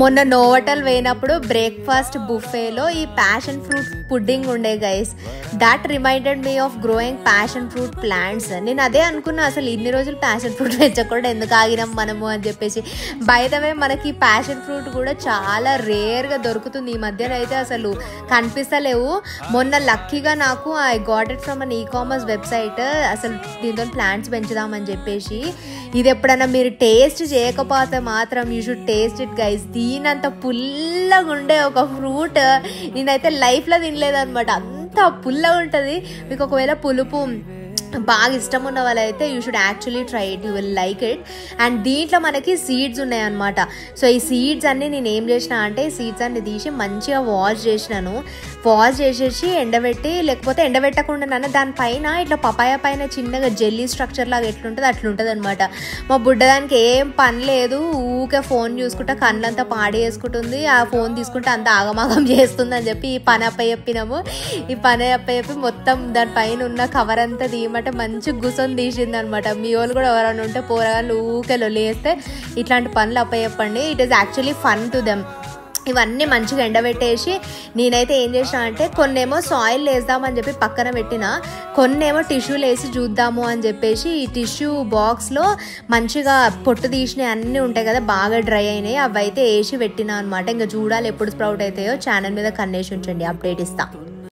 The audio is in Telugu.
మొన్న నోవటల్ పోయినప్పుడు బ్రేక్ఫాస్ట్ బుఫేలో ఈ ప్యాషన్ ఫ్రూట్ పుడ్డింగ్ ఉండే guys. That reminded me of growing passion fruit plants. నేను అదే అనుకున్నా, అసలు ఇన్ని రోజులు ప్యాషన్ ఫ్రూట్ పెంచకుండా ఎందుకు ఆగినాం మనము అని చెప్పేసి. బై ద వే మనకి ప్యాషన్ ఫ్రూట్ కూడా చాలా రేర్గా దొరుకుతుంది ఈ మధ్యలో, అయితే అసలు కనిపిస్తలేవు. మొన్న లక్కీగా నాకు I got it from an ecommerce website. అసలు దీంతో ప్లాంట్స్ పెంచుదామని చెప్పేసి. ఇది ఎప్పుడైనా మీరు టేస్ట్ చేయకపోతే మాత్రం you should taste it guys. దీనంత పుల్లగా ఉండే ఒక ఫ్రూట్ నేనైతే లైఫ్లో తినలేదన్నమాట. అంత పుల్లగా ఉంటుంది. మీకు ఒకవేళ పులుపు బాగా ఇష్టం ఉన్న వాళ్ళైతే you should actually try it, you will like it. And దీంట్లో మనకి సీడ్స్ ఉన్నాయన్నమాట. సో ఈ సీడ్స్ అన్నీ నేను ఏం చేసిన అంటే, ఈ సీడ్స్ అన్ని తీసి మంచిగా వాష్ చేసినాను. వాష్ చేసేసి ఎండబెట్టి, లేకపోతే ఎండబెట్టకుండా దానిపైన ఇట్లా పపాయ పైన చిన్నగా జెల్లీ స్ట్రక్చర్ లాగా ఎట్లుంటుంది అట్లుంటుంది అనమాట. మా బుడ్డదానికి ఏం పని లేదు, ఊకే ఫోన్ చూసుకుంటా కళ్ళంతా పాడి వేసుకుంటుంది. ఆ ఫోన్ తీసుకుంటే అంత ఆగమాగం చేస్తుంది అని చెప్పి ఈ పని అప్పచెప్పినాము. ఈ పని అప్పచెప్పి మొత్తం దానిపైన ఉన్న కవర్ అంతా తీయమంటే మంచి గుసొని తీసింది అనమాట. మీ వాళ్ళు కూడా ఎవరైనా ఉంటే పోరగాళ్ళు ఊకెలో లేస్తే ఇట్లాంటి పనులు అప్పచెప్పండి. It is actually fun to them. ఇవన్నీ మంచిగా ఎండబెట్టేసి నేనైతే ఏం చేసిన అంటే, కొన్నేమో సాయిల్ వేద్దామని చెప్పి పక్కన పెట్టిన, కొన్నేమో టిష్యూలు వేసి చూద్దాము అని చెప్పేసి ఈ టిష్యూ బాక్స్లో మంచిగా పొట్టు తీసినవి అన్నీ ఉంటాయి కదా, బాగా డ్రై అయినాయి, అవి అయితే వేసి పెట్టినా అనమాట. ఇంకా చూడాలి ఎప్పుడు స్ప్రౌట్ అవుతాయో. ఛానల్ మీద కన్నేసి ఉంచండి, అప్డేట్ ఇస్తా.